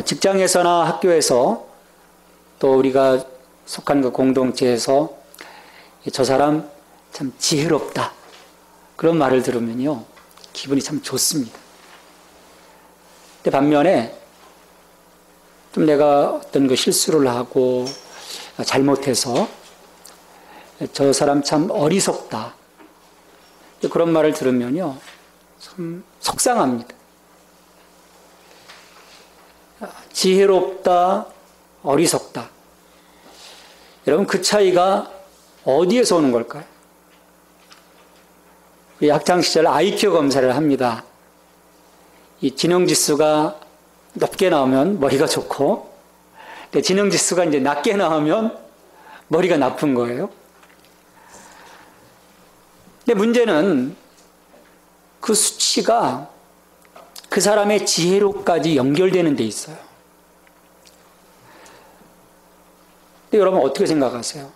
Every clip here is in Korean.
직장에서나 학교에서 또 우리가 속한 그 공동체에서 저 사람 참 지혜롭다, 그런 말을 들으면요 기분이 참 좋습니다. 근데 반면에 좀 내가 어떤 그 실수를 하고 잘못해서 저 사람 참 어리석다, 그런 말을 들으면요 참 속상합니다. 지혜롭다, 어리석다. 여러분, 그 차이가 어디에서 오는 걸까요? 우리 학창시절 IQ 검사를 합니다. 이 지능지수가 높게 나오면 머리가 좋고, 지능지수가 이제 낮게 나오면 머리가 나쁜 거예요. 근데 문제는 그 수치가 그 사람의 지혜로까지 연결되는 데 있어요. 근데 여러분 어떻게 생각하세요?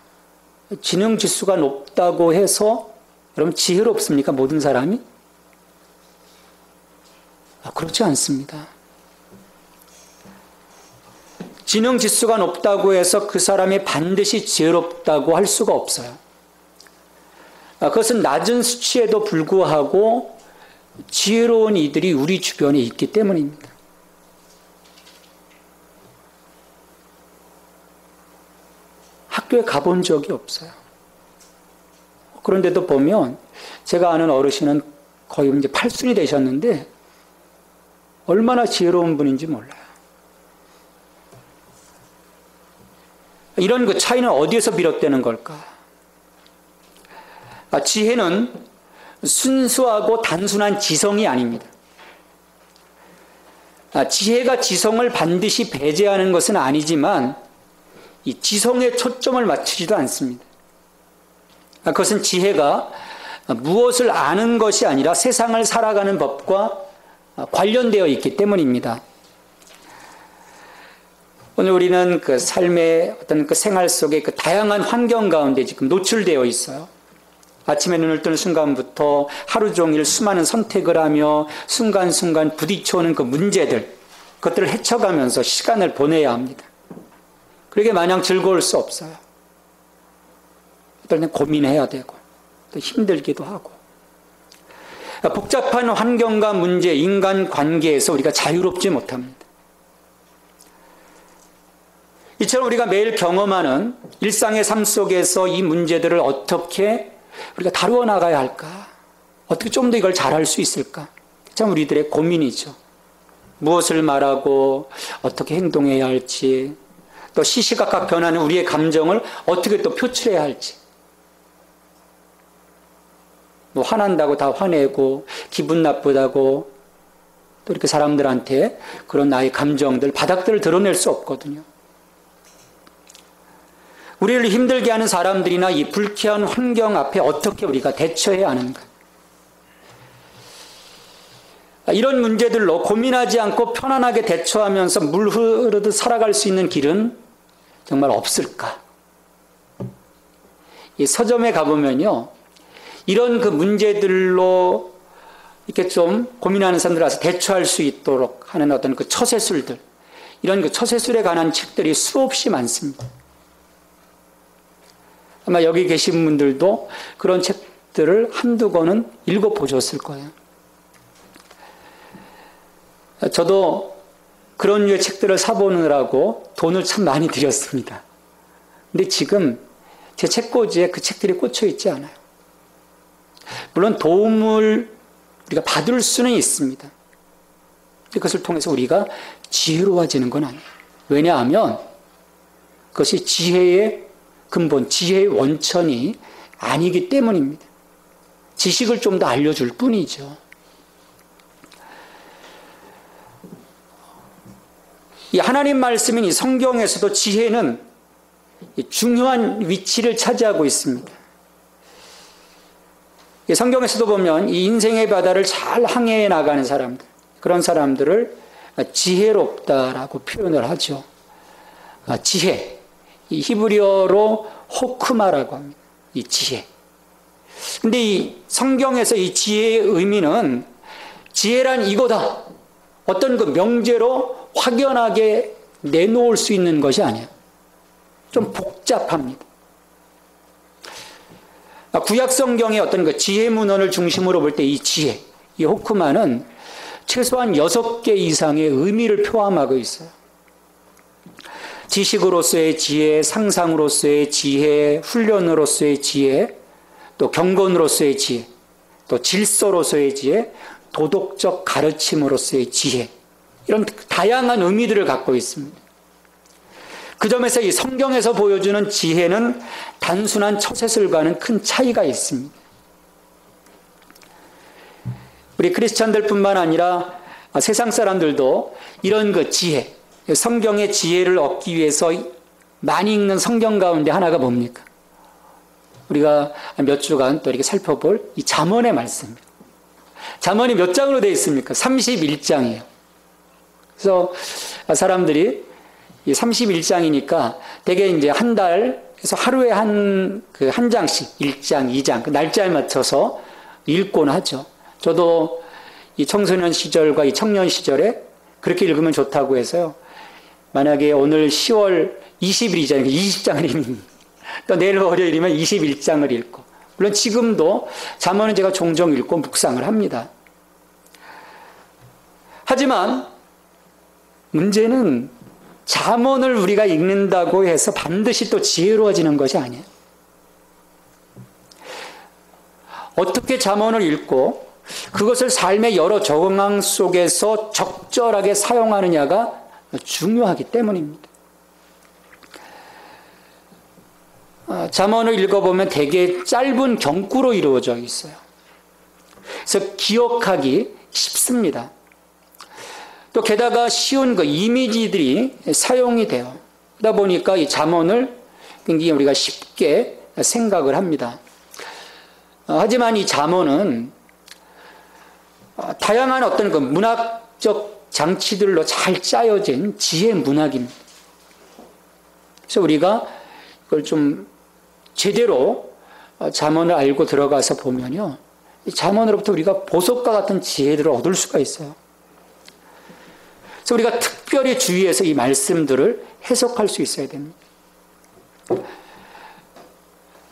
지능지수가 높다고 해서 여러분 지혜롭습니까? 모든 사람이? 그렇지 않습니다. 지능지수가 높다고 해서 그 사람이 반드시 지혜롭다고 할 수가 없어요. 그것은 낮은 수치에도 불구하고 지혜로운 이들이 우리 주변에 있기 때문입니다. 학교에 가본 적이 없어요. 그런데도 보면 제가 아는 어르신은 거의 이제 팔순이 되셨는데 얼마나 지혜로운 분인지 몰라요. 이런 그 차이는 어디에서 비롯되는 걸까? 지혜는 순수하고 단순한 지성이 아닙니다. 지혜가 지성을 반드시 배제하는 것은 아니지만 이 지성에 초점을 맞추지도 않습니다. 그것은 지혜가 무엇을 아는 것이 아니라 세상을 살아가는 법과 관련되어 있기 때문입니다. 오늘 우리는 그 삶의 어떤 그 생활 속에 그 다양한 환경 가운데 지금 노출되어 있어요. 아침에 눈을 뜨는 순간부터 하루 종일 수많은 선택을 하며 순간순간 부딪혀오는 그 문제들, 그것들을 헤쳐가면서 시간을 보내야 합니다. 그러게 마냥 즐거울 수 없어요. 어떨 땐 고민해야 되고 또 힘들기도 하고, 복잡한 환경과 문제, 인간관계에서 우리가 자유롭지 못합니다. 이처럼 우리가 매일 경험하는 일상의 삶 속에서 이 문제들을 어떻게 우리가 다루어 나가야 할까? 어떻게 좀 더 이걸 잘할 수 있을까? 참 우리들의 고민이죠. 무엇을 말하고 어떻게 행동해야 할지, 또 시시각각 변하는 우리의 감정을 어떻게 또 표출해야 할지. 뭐 화난다고 다 화내고 기분 나쁘다고 또 이렇게 사람들한테 그런 나의 감정들, 바닥들을 드러낼 수 없거든요. 우리를 힘들게 하는 사람들이나 이 불쾌한 환경 앞에 어떻게 우리가 대처해야 하는가? 이런 문제들로 고민하지 않고 편안하게 대처하면서 물 흐르듯 살아갈 수 있는 길은 정말 없을까? 이 서점에 가보면요, 이런 그 문제들로 이렇게 좀 고민하는 사람들 와서 대처할 수 있도록 하는 어떤 그 처세술들, 이런 그 처세술에 관한 책들이 수없이 많습니다. 아마 여기 계신 분들도 그런 책들을 한두 권은 읽어보셨을 거예요. 저도 그런 류의 책들을 사보느라고 돈을 참 많이 들였습니다. 근데 지금 제 책꽂이에 그 책들이 꽂혀 있지 않아요. 물론 도움을 우리가 받을 수는 있습니다. 그것을 통해서 우리가 지혜로워지는 건 아니에요. 왜냐하면 그것이 지혜의 근본, 지혜의 원천이 아니기 때문입니다. 지식을 좀 더 알려줄 뿐이죠. 이 하나님 말씀인 이 성경에서도 지혜는 중요한 위치를 차지하고 있습니다. 이 성경에서도 보면 이 인생의 바다를 잘 항해해 나가는 사람들, 그런 사람들을 지혜롭다라고 표현을 하죠. 지혜. 이 히브리어로 호크마라고 합니다. 이 지혜. 근데 이 성경에서 이 지혜의 의미는 지혜란 이거다, 어떤 그 명제로 확연하게 내놓을 수 있는 것이 아니에요. 좀 복잡합니다. 구약 성경의 어떤 그 지혜 문헌을 중심으로 볼 때 이 지혜, 이 호크만은 최소한 6개 이상의 의미를 포함하고 있어요. 지식으로서의 지혜, 상상으로서의 지혜, 훈련으로서의 지혜, 또 경건으로서의 지혜, 또 질서로서의 지혜, 도덕적 가르침으로서의 지혜, 이런 다양한 의미들을 갖고 있습니다. 그 점에서 이 성경에서 보여주는 지혜는 단순한 처세술과는 큰 차이가 있습니다. 우리 크리스찬들뿐만 아니라 세상 사람들도 이런 그 지혜, 성경의 지혜를 얻기 위해서 많이 읽는 성경 가운데 하나가 뭡니까? 우리가 몇 주간 또 이렇게 살펴볼 이 잠언의 말씀입니다. 잠언이 몇 장으로 되어 있습니까? 31장이에요. 그래서 사람들이 이 31장이니까 대개 이제 한 달에서 하루에 한 장씩 1장, 2장, 그 날짜에 맞춰서 읽곤 하죠. 저도 이 청소년 시절과 이 청년 시절에 그렇게 읽으면 좋다고 해서요. 만약에 오늘 10월 20일이잖아요. 20장을 읽는. 또 내일 월요일이면 21장을 읽고. 물론 지금도 잠언은 제가 종종 읽고 묵상을 합니다. 하지만 문제는 잠언을 우리가 읽는다고 해서 반드시 또 지혜로워지는 것이 아니에요. 어떻게 잠언을 읽고 그것을 삶의 여러 정황 속에서 적절하게 사용하느냐가 중요하기 때문입니다. 잠언을 읽어보면 대개 짧은 경구로 이루어져 있어요. 그래서 기억하기 쉽습니다. 또 게다가 쉬운 그 이미지들이 사용이 돼요. 그러다 보니까 이 잠언을 굉장히 우리가 쉽게 생각을 합니다. 하지만 이 잠언은 다양한 어떤 그 문학적 장치들로 잘 짜여진 지혜 문학입니다. 그래서 우리가 그걸 좀 제대로 잠언을 알고 들어가서 보면요, 이 잠언으로부터 우리가 보석과 같은 지혜들을 얻을 수가 있어요. 그래서 우리가 특별히 주의해서 이 말씀들을 해석할 수 있어야 됩니다.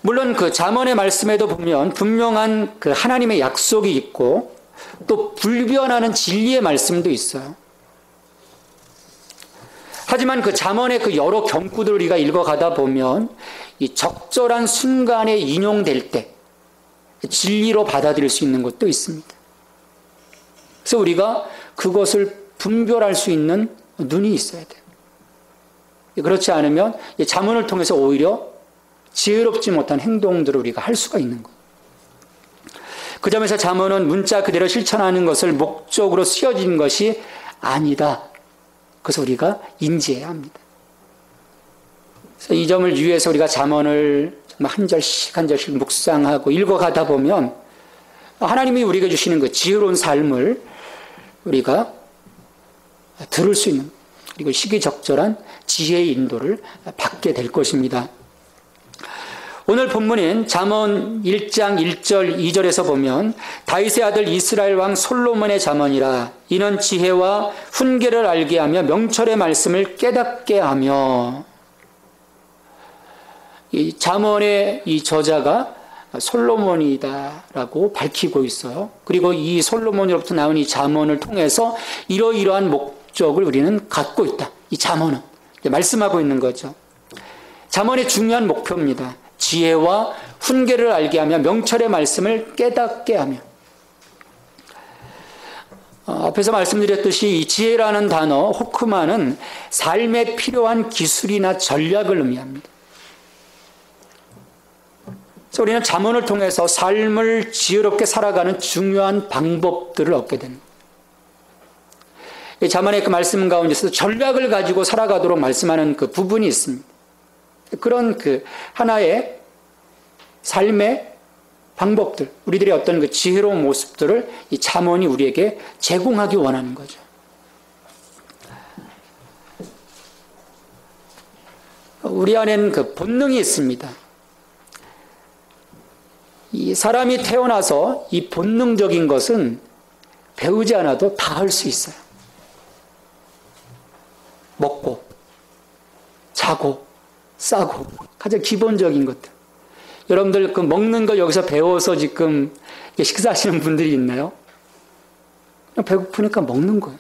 물론 그 잠언의 말씀에도 보면 분명한 그 하나님의 약속이 있고 또 불변하는 진리의 말씀도 있어요. 하지만 그 잠언의 그 여러 경구들을 우리가 읽어가다 보면 이 적절한 순간에 인용될 때 진리로 받아들일 수 있는 것도 있습니다. 그래서 우리가 그것을 분별할 수 있는 눈이 있어야 돼요. 그렇지 않으면 이 잠언을 통해서 오히려 지혜롭지 못한 행동들을 우리가 할 수가 있는 거예요. 그 점에서 잠언은 문자 그대로 실천하는 것을 목적으로 쓰여진 것이 아니다. 그래서 우리가 인지해야 합니다. 그래서 이 점을 유의해서 우리가 잠언을 한 절씩 한 절씩 묵상하고 읽어가다 보면 하나님이 우리에게 주시는 그 지혜로운 삶을 우리가 들을 수 있는, 그리고 시기적절한 지혜의 인도를 받게 될 것입니다. 오늘 본문인 잠언 1장 1절 2절에서 보면 다윗의 아들 이스라엘 왕 솔로몬의 잠언이라 이는 지혜와 훈계를 알게 하며 명철의 말씀을 깨닫게 하며, 이 잠언의 이 저자가 솔로몬이다라고 밝히고 있어요. 그리고 이 솔로몬으로부터 나온 이 잠언을 통해서 이러이러한 목적을 우리는 갖고 있다. 이 잠언은 말씀하고 있는 거죠. 잠언의 중요한 목표입니다. 지혜와 훈계를 알게 하며 명철의 말씀을 깨닫게 하며. 앞에서 말씀드렸듯이 이 지혜라는 단어 호크마는 삶에 필요한 기술이나 전략을 의미합니다. 그래서 우리는 잠언을 통해서 삶을 지혜롭게 살아가는 중요한 방법들을 얻게 됩니다. 잠언의 그 말씀 가운데서 전략을 가지고 살아가도록 말씀하는 그 부분이 있습니다. 그런 그 하나의 삶의 방법들, 우리들의 어떤 그 지혜로운 모습들을 이 잠언이 우리에게 제공하기 원하는 거죠. 우리 안에는 그 본능이 있습니다. 이 사람이 태어나서 이 본능적인 것은 배우지 않아도 다 할 수 있어요. 먹고, 자고, 싸고, 가장 기본적인 것들. 여러분들 그 먹는 거 여기서 배워서 지금 식사하시는 분들이 있나요? 그냥 배고프니까 먹는 거예요.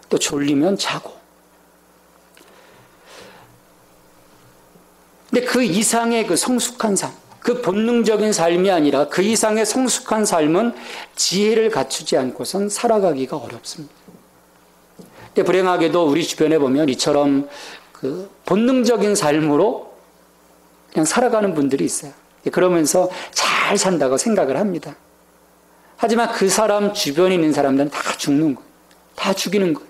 또 졸리면 자고. 근데 그 이상의 그 성숙한 삶, 그 본능적인 삶이 아니라 그 이상의 성숙한 삶은 지혜를 갖추지 않고선 살아가기가 어렵습니다. 근데 불행하게도 우리 주변에 보면 이처럼 그 본능적인 삶으로 그냥 살아가는 분들이 있어요. 그러면서 잘 산다고 생각을 합니다. 하지만 그 사람 주변에 있는 사람들은 다 죽는 거예요. 다 죽이는 거예요.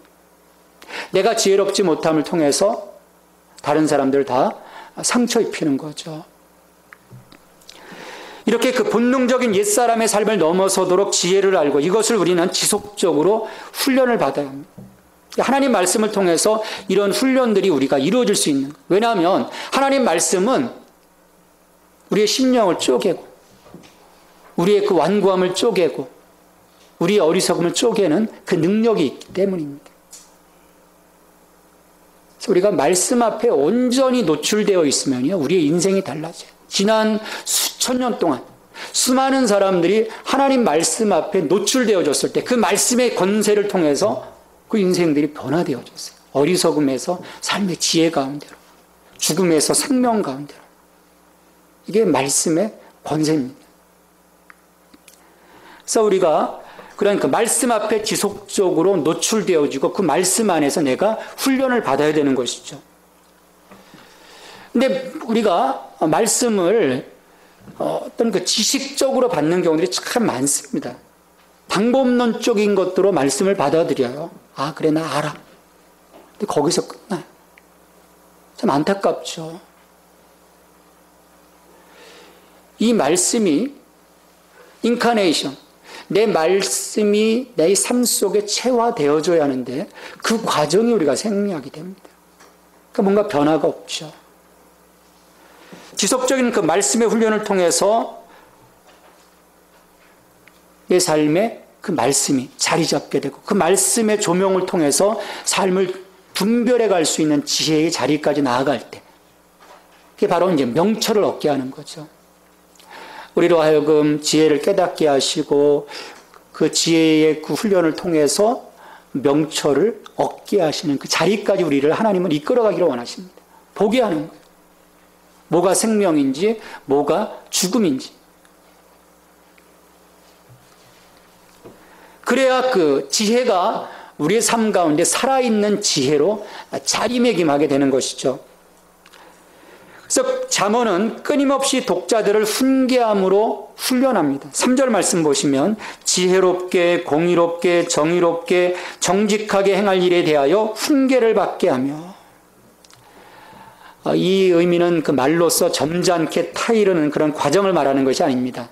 내가 지혜롭지 못함을 통해서 다른 사람들 다 상처 입히는 거죠. 이렇게 그 본능적인 옛사람의 삶을 넘어서도록 지혜를 알고 이것을 우리는 지속적으로 훈련을 받아야 합니다. 하나님 말씀을 통해서 이런 훈련들이 우리가 이루어질 수 있는 거예요. 왜냐하면 하나님 말씀은 우리의 심령을 쪼개고 우리의 그 완고함을 쪼개고 우리의 어리석음을 쪼개는 그 능력이 있기 때문입니다. 그래서 우리가 말씀 앞에 온전히 노출되어 있으면요, 우리의 인생이 달라져요. 지난 수천 년 동안 수많은 사람들이 하나님 말씀 앞에 노출되어졌을 때 그 말씀의 권세를 통해서 그 인생들이 변화되어졌어요. 어리석음에서 삶의 지혜 가운데로, 죽음에서 생명 가운데로. 이게 말씀의 권세입니다. 그래서 우리가 그러니까 말씀 앞에 지속적으로 노출되어지고 그 말씀 안에서 내가 훈련을 받아야 되는 것이죠. 근데 우리가 말씀을 어떤 그 지식적으로 받는 경우들이 참 많습니다. 방법론적인 것들로 말씀을 받아들여요. 아, 그래, 나 알아. 근데 거기서 끝나요. 참 안타깝죠. 이 말씀이 인카네이션, 내 말씀이 내 삶 속에 체화되어져야 하는데 그 과정이 우리가 생략이 됩니다. 그러니까 뭔가 변화가 없죠. 지속적인 그 말씀의 훈련을 통해서 내 삶에 그 말씀이 자리 잡게 되고 그 말씀의 조명을 통해서 삶을 분별해 갈 수 있는 지혜의 자리까지 나아갈 때 그게 바로 이제 명철을 얻게 하는 거죠. 우리로 하여금 지혜를 깨닫게 하시고 그 지혜의 그 훈련을 통해서 명철을 얻게 하시는 그 자리까지 우리를 하나님은 이끌어가기를 원하십니다. 보게 하는 거예요. 뭐가 생명인지 뭐가 죽음인지. 그래야 그 지혜가 우리의 삶 가운데 살아있는 지혜로 자리매김하게 되는 것이죠. 그래서 잠언은 끊임없이 독자들을 훈계함으로 훈련합니다. 3절 말씀 보시면 지혜롭게 공의롭게 정의롭게 정직하게 행할 일에 대하여 훈계를 받게 하며, 이 의미는 그 말로써 점잖게 타이르는 그런 과정을 말하는 것이 아닙니다.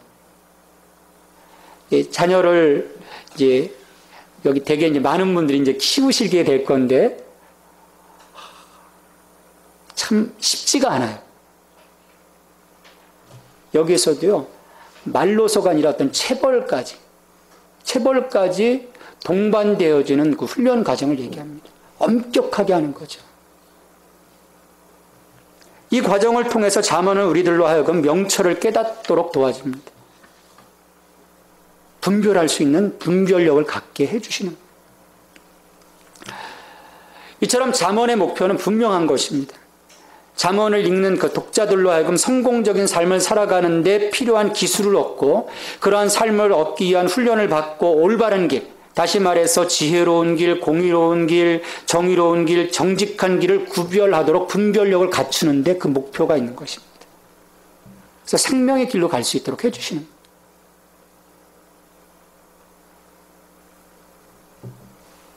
자녀를 이제 여기 되게 이제 많은 분들이 이제 키우시게 될 건데 참 쉽지가 않아요. 여기서도요, 말로서가 아니라 어떤 체벌까지 동반되어지는 그 훈련 과정을 얘기합니다. 엄격하게 하는 거죠. 이 과정을 통해서 잠언은 우리들로 하여금 명철을 깨닫도록 도와줍니다. 분별할 수 있는 분별력을 갖게 해주시는 거예요. 이처럼 잠언의 목표는 분명한 것입니다. 잠언을 읽는 그 독자들로 하여금 성공적인 삶을 살아가는 데 필요한 기술을 얻고 그러한 삶을 얻기 위한 훈련을 받고 올바른 길, 다시 말해서 지혜로운 길, 공의로운 길, 정의로운 길, 정직한 길을 구별하도록 분별력을 갖추는 데 그 목표가 있는 것입니다. 그래서 생명의 길로 갈 수 있도록 해주시는 거예요.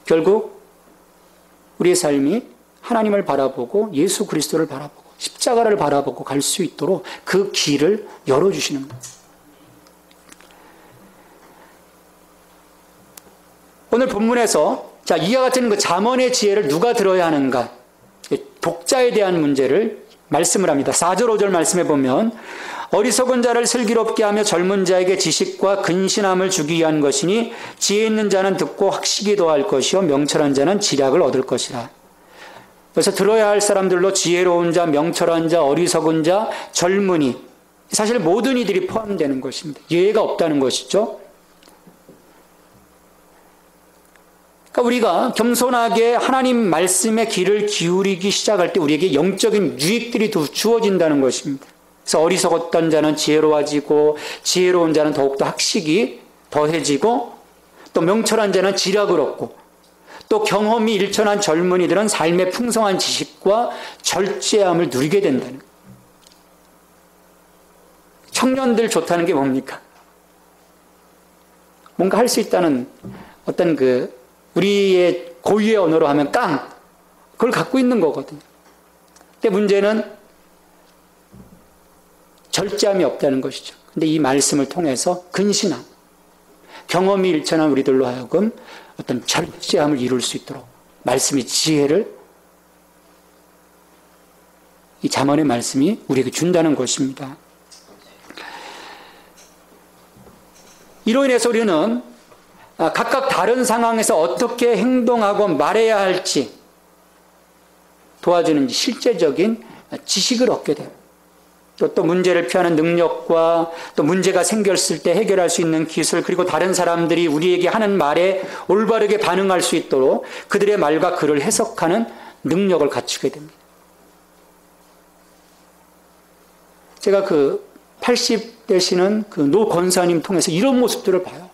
결국 우리의 삶이 하나님을 바라보고 예수 그리스도를 바라보고 십자가를 바라보고 갈 수 있도록 그 길을 열어주시는 거예요. 오늘 본문에서 자, 이와 같은 그 잠언의 지혜를 누가 들어야 하는가? 독자에 대한 문제를 말씀을 합니다. 4절 5절 말씀해 보면 어리석은 자를 슬기롭게 하며 젊은 자에게 지식과 근신함을 주기 위한 것이니 지혜 있는 자는 듣고 학식이 더할 것이요 명철한 자는 지략을 얻을 것이라. 그래서 들어야 할 사람들로 지혜로운 자, 명철한 자, 어리석은 자, 젊은이, 사실 모든 이들이 포함되는 것입니다. 예외가 없다는 것이죠. 그러니까 우리가 겸손하게 하나님 말씀에 귀를 기울이기 시작할 때 우리에게 영적인 유익들이 주어진다는 것입니다. 그래서 어리석었던 자는 지혜로워지고, 지혜로운 자는 더욱더 학식이 더해지고, 또 명철한 자는 지략을 얻고, 또 경험이 일천한 젊은이들은 삶의 풍성한 지식과 절제함을 누리게 된다는 거예요. 청년들 좋다는 게 뭡니까? 뭔가 할 수 있다는 어떤 우리의 고유의 언어로 하면 그걸 갖고 있는 거거든요. 근데 문제는 절제함이 없다는 것이죠. 근데 이 말씀을 통해서 근신함, 경험이 일천한 우리들로 하여금 어떤 절제함을 이룰 수 있도록 말씀이 지혜를, 이 잠언의 말씀이 우리에게 준다는 것입니다. 이로 인해서 우리는 각각 다른 상황에서 어떻게 행동하고 말해야 할지 도와주는 실제적인 지식을 얻게 돼요. 또 문제를 피하는 능력과 또 문제가 생겼을 때 해결할 수 있는 기술, 그리고 다른 사람들이 우리에게 하는 말에 올바르게 반응할 수 있도록 그들의 말과 글을 해석하는 능력을 갖추게 됩니다. 제가 80 되시는 노 권사님 통해서 이런 모습들을 봐요.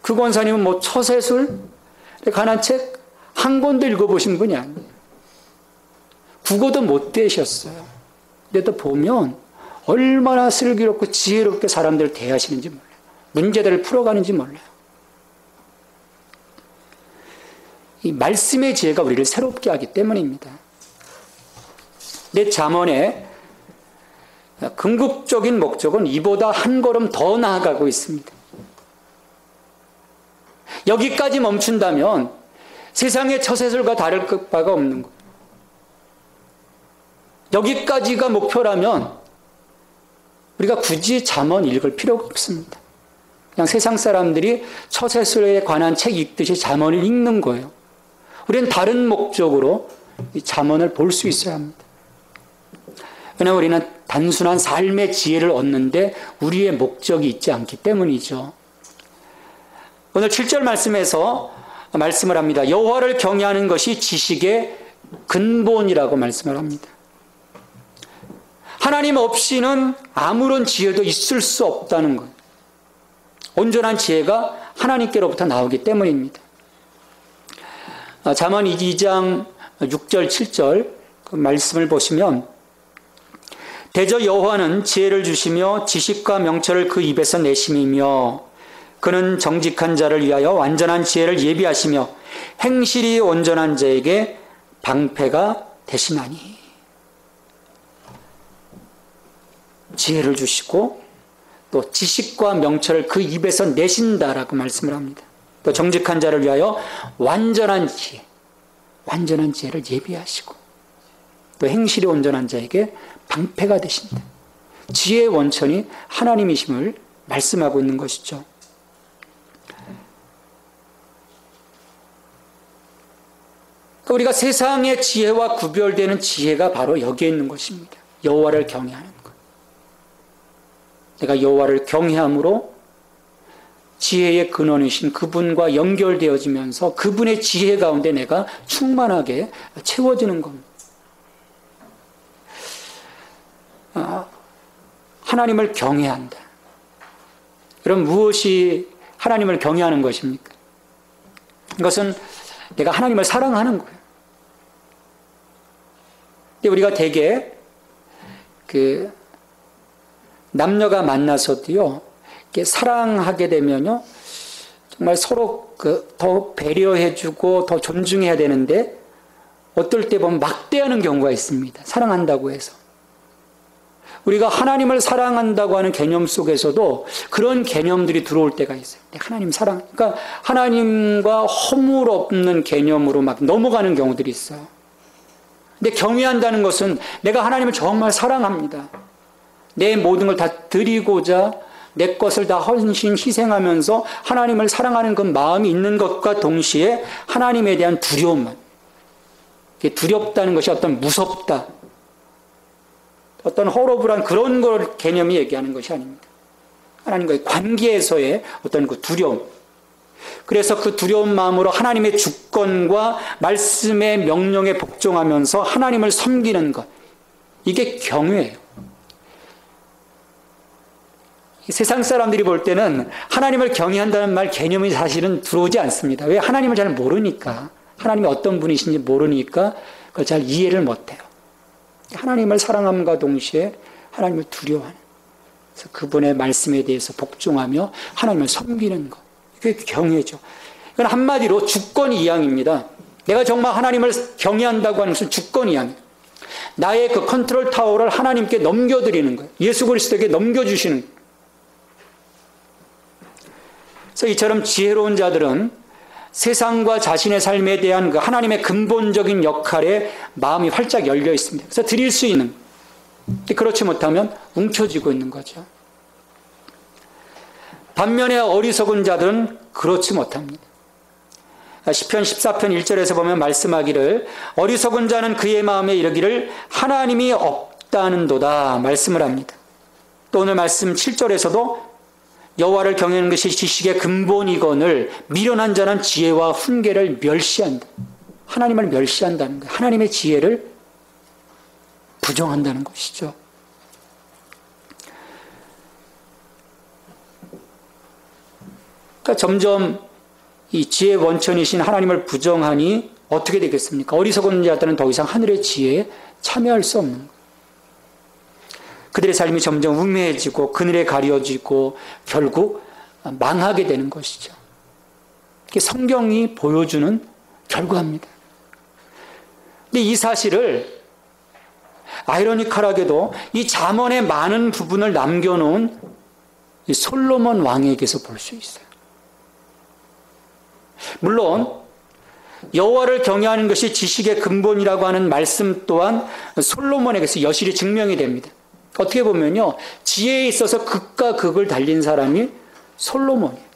그 권사님은 처세술, 관한 책 한 권도 읽어보신 분이 아니에요. 국어도 못 되셨어요. 그래도 보면 얼마나 슬기롭고 지혜롭게 사람들을 대하시는지 몰라요. 문제들을 풀어가는지 몰라요. 이 말씀의 지혜가 우리를 새롭게 하기 때문입니다. 내 잠언의 궁극적인 목적은 이보다 한 걸음 더 나아가고 있습니다. 여기까지 멈춘다면 세상의 처세술과 다를 바가 없는 거예요. 여기까지가 목표라면 우리가 굳이 잠언 읽을 필요가 없습니다. 그냥 세상 사람들이 처세술에 관한 책 읽듯이 잠언을 읽는 거예요. 우리는 다른 목적으로 이 잠언을 볼 수 있어야 합니다. 왜냐하면 우리는 단순한 삶의 지혜를 얻는데 우리의 목적이 있지 않기 때문이죠. 오늘 7절 말씀에서 말씀을 합니다. 여호와를 경외하는 것이 지식의 근본이라고 말씀을 합니다. 하나님 없이는 아무런 지혜도 있을 수 없다는 것. 온전한 지혜가 하나님께로부터 나오기 때문입니다. 잠언 2장 6절 7절 그 말씀을 보시면 대저 여호와는 지혜를 주시며 지식과 명철을 그 입에서 내심이며 그는 정직한 자를 위하여 완전한 지혜를 예비하시며 행실이 온전한 자에게 방패가 되시나니. 지혜를 주시고 또 지식과 명철을 그 입에서 내신다라고 말씀을 합니다. 또 정직한 자를 위하여 완전한 지혜를 예비하시고 또 행실이 온전한 자에게 방패가 되신다. 지혜의 원천이 하나님이심을 말씀하고 있는 것이죠. 우리가 세상의 지혜와 구별되는 지혜가 바로 여기에 있는 것입니다. 여호와를 경외하는 것. 내가 여호와를 경외함으로 지혜의 근원이신 그분과 연결되어지면서 그분의 지혜 가운데 내가 충만하게 채워지는 겁니다. 하나님을 경외한다. 그럼 무엇이 하나님을 경외하는 것입니까? 이것은 내가 하나님을 사랑하는 거예요. 근데 우리가 대개 남녀가 만나서도요, 이렇게 사랑하게 되면요, 정말 서로 더 배려해주고 더 존중해야 되는데 어떨 때 보면 막대하는 경우가 있습니다. 사랑한다고 해서. 우리가 하나님을 사랑한다고 하는 개념 속에서도 그런 개념들이 들어올 때가 있어요. 하나님 사랑, 그러니까 하나님과 허물 없는 개념으로 막 넘어가는 경우들이 있어요. 근데 경외한다는 것은 내가 하나님을 정말 사랑합니다. 내 모든 걸 다 드리고자 내 것을 다 헌신 희생하면서 하나님을 사랑하는 그 마음이 있는 것과 동시에 하나님에 대한 두려움만, 두렵다는 것이 어떤 무섭다, 어떤 허러블한 그런 걸 개념이 얘기하는 것이 아닙니다. 하나님과의 관계에서의 어떤 그 두려움. 그래서 그 두려운 마음으로 하나님의 주권과 말씀의 명령에 복종하면서 하나님을 섬기는 것. 이게 경외예요. 세상 사람들이 볼 때는 하나님을 경외한다는 말 개념이 사실은 들어오지 않습니다. 왜? 하나님을 잘 모르니까. 하나님이 어떤 분이신지 모르니까 그걸 잘 이해를 못해요. 하나님을 사랑함과 동시에 하나님을 두려워하는, 그래서 그분의 말씀에 대해서 복종하며 하나님을 섬기는 것. 그게 경외죠. 이건 한마디로 주권 이양입니다. 내가 정말 하나님을 경외한다고 하는 것은 주권 이양. 나의 그 컨트롤 타워를 하나님께 넘겨드리는 거예요. 예수 그리스도에게 넘겨주시는 거예요. 그래서 이처럼 지혜로운 자들은 세상과 자신의 삶에 대한 그 하나님의 근본적인 역할에 마음이 활짝 열려 있습니다. 그래서 드릴 수 있는, 그렇지 못하면 움켜쥐고 있는 거죠. 반면에 어리석은 자들은 그렇지 못합니다. 시편 14편 1절에서 보면 말씀하기를 어리석은 자는 그의 마음에 이르기를 하나님이 없다는도다 말씀을 합니다. 또 오늘 말씀 7절에서도 여호와를 경외하는 것이 지식의 근본이거늘 미련한 자는 지혜와 훈계를 멸시한다. 하나님을 멸시한다는 거예요. 하나님의 지혜를 부정한다는 것이죠. 그러니까 점점 이 지혜의 원천이신 하나님을 부정하니 어떻게 되겠습니까? 어리석은 자들은 더 이상 하늘의 지혜에 참여할 수 없는 거예요. 그들의 삶이 점점 우매해지고 그늘에 가려지고 결국 망하게 되는 것이죠. 이게 성경이 보여주는 결과입니다. 근데 이 사실을 아이러니컬하게도 이 잠언의 많은 부분을 남겨놓은 이 솔로몬 왕에게서 볼 수 있어요. 물론 여호와를 경외하는 것이 지식의 근본이라고 하는 말씀 또한 솔로몬에게서 여실히 증명이 됩니다. 어떻게 보면요, 지혜에 있어서 극과 극을 달린 사람이 솔로몬이에요.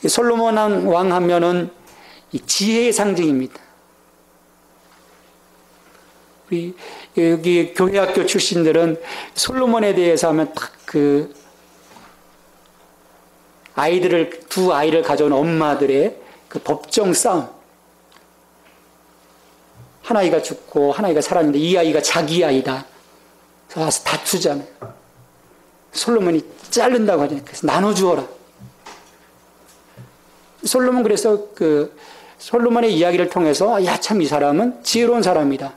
솔로몬 왕 하면은 지혜의 상징입니다. 우리 여기 교회학교 출신들은 솔로몬에 대해서 하면 딱 그 두 아이를 가져온 엄마들의 그 법정 싸움. 한 아이가 죽고 한 아이가 살았는데 이 아이가 자기 아이다. 그래서 와서 다투잖아요. 솔로몬이 자른다고 하잖아요. 그래서 나눠주어라. 솔로몬 그래서 그 솔로몬의 이야기를 통해서 야, 참 이 사람은 지혜로운 사람이다.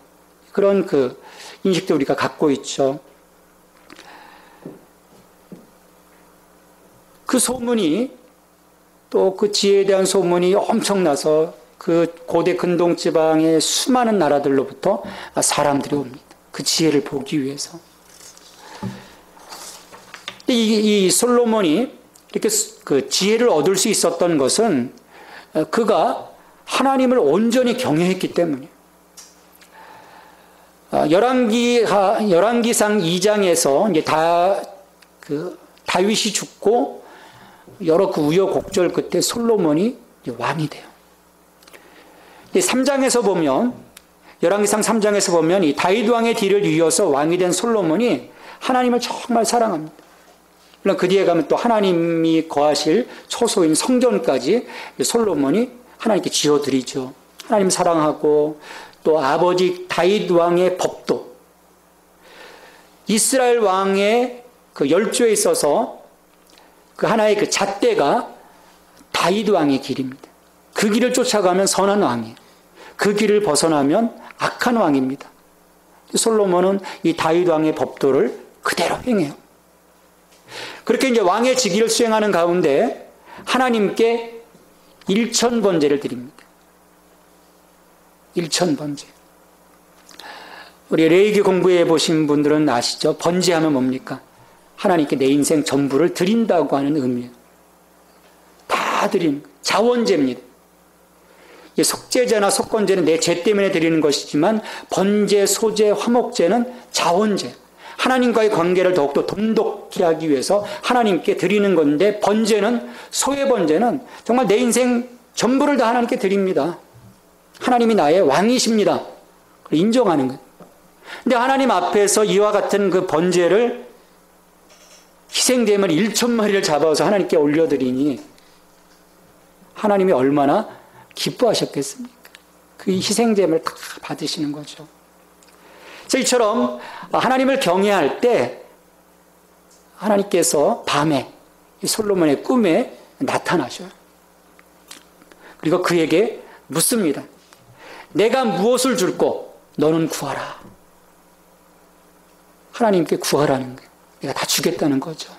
그런 그 인식도 우리가 갖고 있죠. 그 소문이 또 그 지혜에 대한 소문이 엄청나서 그 고대 근동 지방의 수많은 나라들로부터 사람들이 옵니다. 그 지혜를 보기 위해서. 이 솔로몬이 이렇게 그 지혜를 얻을 수 있었던 것은 그가 하나님을 온전히 경외했기 때문이에요. 열왕기상 2장에서 이제 다윗이 죽고 여러 그 우여곡절 끝에 솔로몬이 왕이 돼요. 3장에서 보면, 열왕기상 3장에서 보면 이 다윗 왕의 뒤를 이어서 왕이 된 솔로몬이 하나님을 정말 사랑합니다. 물론 그 뒤에 가면 또 하나님이 거하실 초소인 성전까지 솔로몬이 하나님께 지어드리죠. 하나님 사랑하고 또 아버지 다윗 왕의 법도, 이스라엘 왕의 그 열조에 있어서 그 하나의 그 잣대가 다윗 왕의 길입니다. 그 길을 쫓아가면 선한 왕이에요. 그 길을 벗어나면 악한 왕입니다. 솔로몬은 이 다윗 왕의 법도를 그대로 행해요. 그렇게 이제 왕의 직위를 수행하는 가운데 하나님께 1000번제를 드립니다. 1000번제. 우리 레위기 공부해 보신 분들은 아시죠? 번제하면 뭡니까? 하나님께 내 인생 전부를 드린다고 하는 의미예요. 다 드리는 거예요. 자원제입니다. 속죄제나 속건제는 내 죄 때문에 드리는 것이지만 번제, 소제, 화목제는 자원제. 하나님과의 관계를 더욱더 돈독히 하기 위해서 하나님께 드리는 건데, 번제는, 소외 번제는 정말 내 인생 전부를 다 하나님께 드립니다. 하나님이 나의 왕이십니다. 인정하는 거예요. 근데 하나님 앞에서 이와 같은 그 번제를 희생됨을 1,000마리를 잡아서 하나님께 올려드리니 하나님이 얼마나 기뻐하셨겠습니까? 그 희생됨을 다 받으시는 거죠. 이처럼 하나님을 경외할 때 하나님께서 밤에 솔로몬의 꿈에 나타나셔요. 그리고 그에게 묻습니다. 내가 무엇을 줄고 너는 구하라. 하나님께 구하라는 거예요. 내가 다 주겠다는 거죠.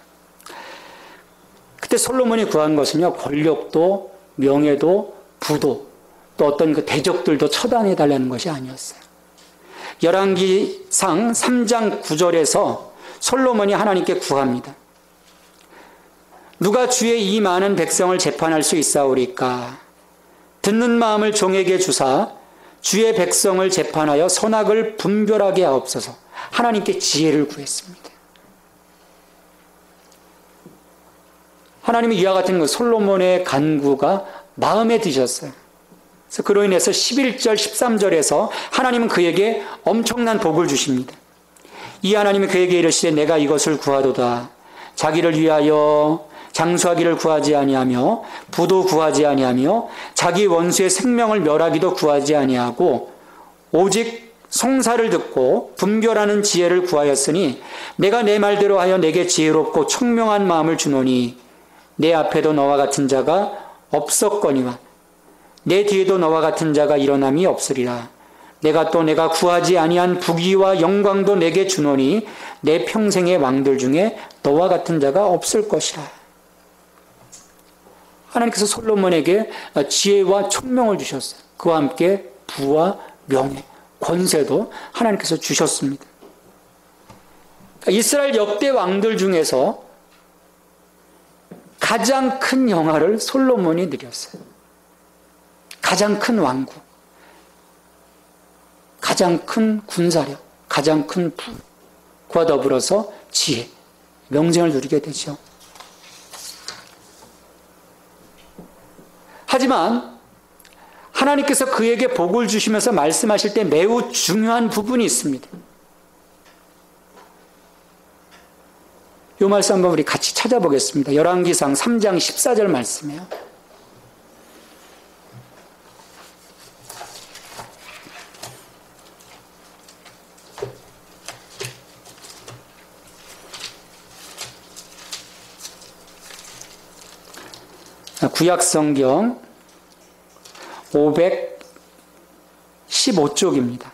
그때 솔로몬이 구한 것은요, 권력도, 명예도, 부도, 또 어떤 그 대적들도 처단해 달라는 것이 아니었어요. 열왕기상 3장 9절에서 솔로몬이 하나님께 구합니다. 누가 주의 이 많은 백성을 재판할 수 있사오리까? 듣는 마음을 종에게 주사 주의 백성을 재판하여 선악을 분별하게 하옵소서. 하나님께 지혜를 구했습니다. 하나님이 이와 같은 그 솔로몬의 간구가 마음에 드셨어요. 그래서 그로 인해서 11절, 13절에서 하나님은 그에게 엄청난 복을 주십니다. 이 하나님이 그에게 이르시되 내가 이것을 구하도다. 자기를 위하여 장수하기를 구하지 아니하며 부도 구하지 아니하며 자기 원수의 생명을 멸하기도 구하지 아니하고 오직 송사를 듣고 분별하는 지혜를 구하였으니 내가 내 말대로 하여 내게 지혜롭고 총명한 마음을 주노니 내 앞에도 너와 같은 자가 없었거니와 내 뒤에도 너와 같은 자가 일어남이 없으리라. 내가 구하지 아니한 부귀와 영광도 내게 주노니 내 평생의 왕들 중에 너와 같은 자가 없을 것이라. 하나님께서 솔로몬에게 지혜와 총명을 주셨어요. 그와 함께 부와 명예, 권세도 하나님께서 주셨습니다. 이스라엘 역대 왕들 중에서 가장 큰 영화를 솔로몬이 누렸어요. 가장 큰 왕국, 가장 큰 군사력, 가장 큰 부와 더불어서 지혜, 명쟁을 누리게 되죠. 하지만 하나님께서 그에게 복을 주시면서 말씀하실 때 매우 중요한 부분이 있습니다. 이 말씀 한번 우리 같이 찾아보겠습니다. 열왕기상 3장 14절 말씀이에요. 구약성경 515쪽입니다.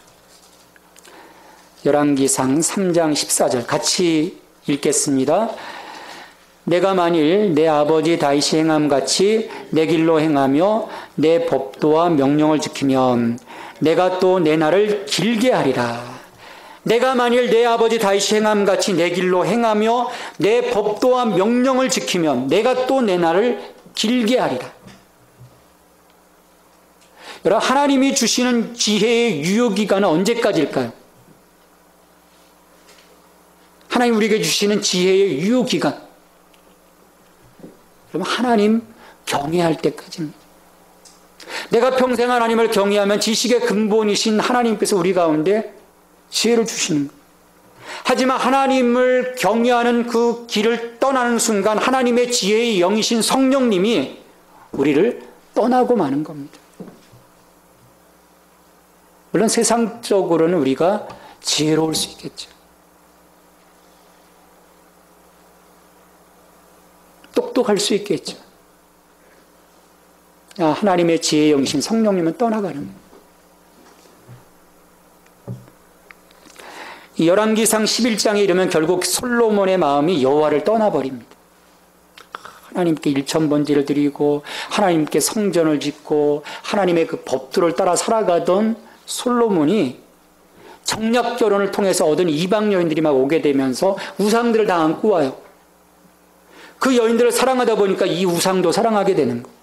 열왕기상 3장 14절 같이 읽겠습니다. 내가 만일 내 아버지 다윗이 행함같이 내 길로 행하며 내 법도와 명령을 지키면 내가 또 내 날을 길게 하리라. 내가 만일 내 아버지 다윗이 행함같이 내 길로 행하며 내 법도와 명령을 지키면 내가 또 내 날을 길게 하리라. 여러분, 하나님이 주시는 지혜의 유효기간은 언제까지일까요? 하나님 우리에게 주시는 지혜의 유효기간, 여러분, 하나님 경외할 때까지입니다. 내가 평생 하나님을 경외하면 지식의 근본이신 하나님께서 우리 가운데 지혜를 주시는 거예요. 하지만 하나님을 경외하는 그 길을 떠나는 순간 하나님의 지혜의 영이신 성령님이 우리를 떠나고 마는 겁니다. 물론 세상적으로는 우리가 지혜로울 수 있겠죠. 똑똑할 수 있겠죠. 하나님의 지혜의 영이신 성령님은 떠나가는 거예요. 열왕기상 11장에 이르면 결국 솔로몬의 마음이 여호와를 떠나버립니다. 하나님께 일천번제를 드리고 하나님께 성전을 짓고 하나님의 그 법도를 따라 살아가던 솔로몬이 정략 결혼을 통해서 얻은 이방 여인들이 막 오게 되면서 우상들을 다 안고 와요. 그 여인들을 사랑하다 보니까 이 우상도 사랑하게 되는 거예요.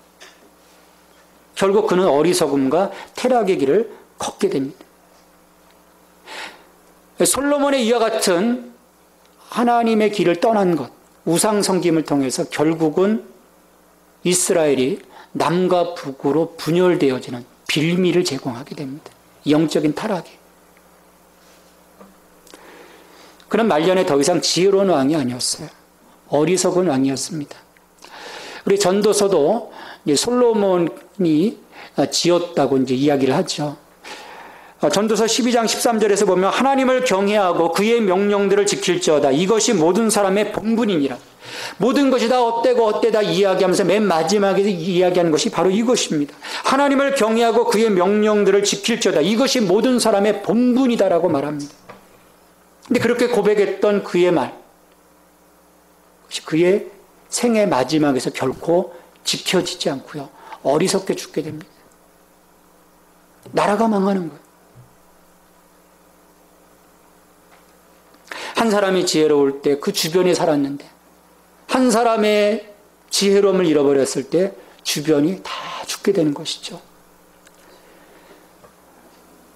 결국 그는 어리석음과 태락의 길을 걷게 됩니다. 솔로몬의 이와 같은 하나님의 길을 떠난 것, 우상 섬김을 통해서 결국은 이스라엘이 남과 북으로 분열되어지는 빌미를 제공하게 됩니다. 영적인 타락이. 그런 말년에 더 이상 지혜로운 왕이 아니었어요. 어리석은 왕이었습니다. 우리 전도서도 솔로몬이 지었다고 이제 이야기를 하죠. 전도서 12장 13절에서 보면 하나님을 경외하고 그의 명령들을 지킬지어다. 이것이 모든 사람의 본분이니라. 모든 것이 다 어때다 이야기하면서 맨 마지막에 이야기하는 것이 바로 이것입니다. 하나님을 경외하고 그의 명령들을 지킬지어다. 이것이 모든 사람의 본분이다라고 말합니다. 근데 그렇게 고백했던 그의 말, 그의 생의 마지막에서 결코 지켜지지 않고요. 어리석게 죽게 됩니다. 나라가 망하는 거예요. 한 사람이 지혜로울 때 그 주변에 살았는데 한 사람의 지혜로움을 잃어버렸을 때 주변이 다 죽게 되는 것이죠.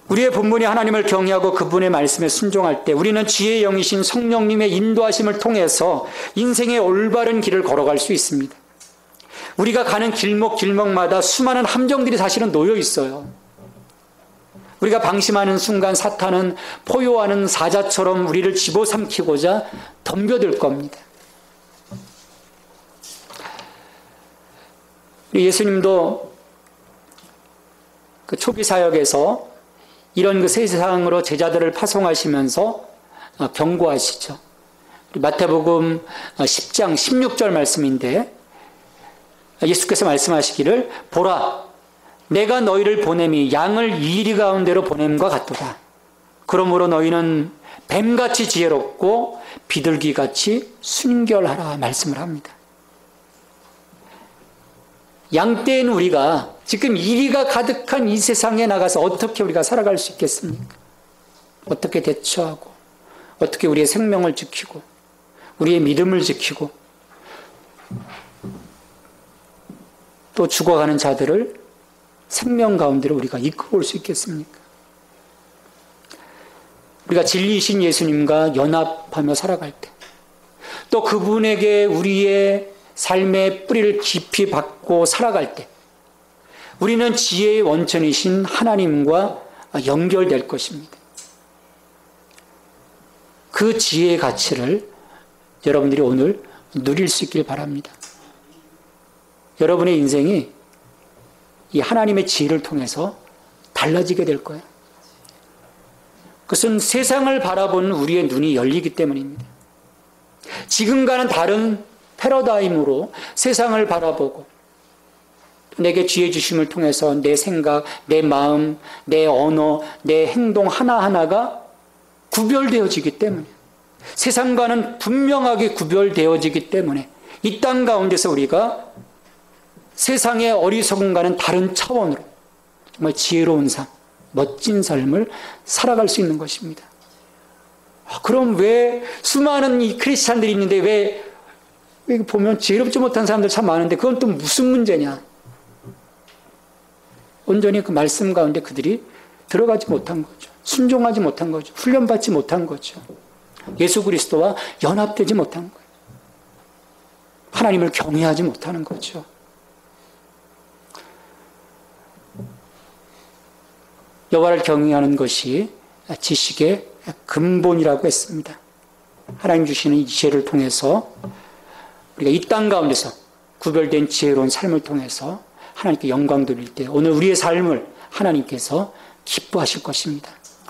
우리의 본분이 하나님을 경외하고 그분의 말씀에 순종할 때 우리는 지혜의 영이신 성령님의 인도하심을 통해서 인생의 올바른 길을 걸어갈 수 있습니다. 우리가 가는 길목마다 수많은 함정들이 사실은 놓여 있어요. 우리가 방심하는 순간 사탄은 포효하는 사자처럼 우리를 집어삼키고자 덤벼들 겁니다. 예수님도 그 초기 사역에서 이런 그 세상으로 제자들을 파송하시면서 경고하시죠. 마태복음 10장 16절 말씀인데 예수께서 말씀하시기를 보라 내가 너희를 보냄이 양을 이리 가운데로 보냄과 같도다. 그러므로 너희는 뱀같이 지혜롭고 비둘기같이 순결하라 말씀을 합니다. 양떼인 우리가 지금 이리가 가득한 이 세상에 나가서 어떻게 우리가 살아갈 수 있겠습니까? 어떻게 대처하고 어떻게 우리의 생명을 지키고 우리의 믿음을 지키고 또 죽어가는 자들을 생명 가운데로 우리가 이끌어올 수 있겠습니까? 우리가 진리이신 예수님과 연합하며 살아갈 때 또 그분에게 우리의 삶의 뿌리를 깊이 박고 살아갈 때 우리는 지혜의 원천이신 하나님과 연결될 것입니다. 그 지혜의 가치를 여러분들이 오늘 누릴 수 있길 바랍니다. 여러분의 인생이 이 하나님의 지혜를 통해서 달라지게 될 거예요. 그것은 세상을 바라보는 우리의 눈이 열리기 때문입니다. 지금과는 다른 패러다임으로 세상을 바라보고 내게 지혜 주심을 통해서 내 생각, 내 마음, 내 언어, 내 행동 하나하나가 구별되어지기 때문에 세상과는 분명하게 구별되어지기 때문에 이 땅 가운데서 우리가 세상의 어리석음과는 다른 차원으로 정말 지혜로운 삶, 멋진 삶을 살아갈 수 있는 것입니다. 그럼 왜 수많은 이 크리스찬들이 있는데 왜 보면 지혜롭지 못한 사람들 참 많은데 그건 또 무슨 문제냐? 온전히 그 말씀 가운데 그들이 들어가지 못한 거죠. 순종하지 못한 거죠. 훈련받지 못한 거죠. 예수 그리스도와 연합되지 못한 거예요. 하나님을 경외하지 못하는 거죠. 여호와를 경외하는 것이 지식의 근본이라고 했습니다. 하나님 주시는 이 지혜를 통해서 우리가 이 땅 가운데서 구별된 지혜로운 삶을 통해서 하나님께 영광 돌릴 때 오늘 우리의 삶을 하나님께서 기뻐하실 것입니다.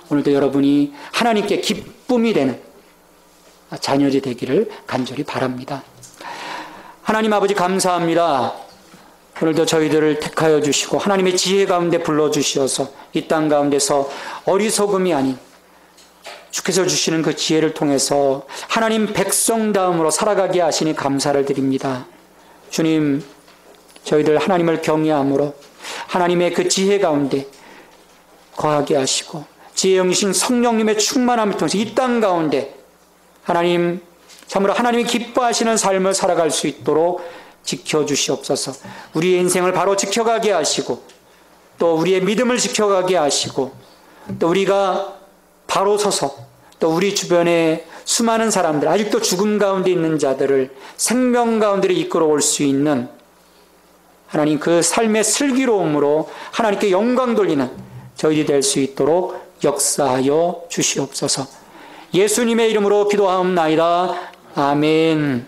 오늘도 여러분이 하나님께 기쁨이 되는 자녀들이 되기를 간절히 바랍니다. 하나님 아버지 감사합니다. 오늘도 저희들을 택하여 주시고 하나님의 지혜 가운데 불러주시어서 이 땅 가운데서 어리석음이 아닌 주께서 주시는 그 지혜를 통해서 하나님 백성다움으로 살아가게 하시니 감사를 드립니다. 주님, 저희들 하나님을 경외함으로 하나님의 그 지혜 가운데 거하게 하시고 지혜 영이신 성령님의 충만함을 통해서 이 땅 가운데 하나님 참으로 하나님이 기뻐하시는 삶을 살아갈 수 있도록 지켜주시옵소서. 우리의 인생을 바로 지켜가게 하시고 또 우리의 믿음을 지켜가게 하시고 또 우리가 바로 서서 또 우리 주변에 수많은 사람들 아직도 죽음 가운데 있는 자들을 생명 가운데로 이끌어 올 수 있는 하나님 그 삶의 슬기로움으로 하나님께 영광 돌리는 저희들이 될 수 있도록 역사하여 주시옵소서. 예수님의 이름으로 기도하옵나이다. 아멘.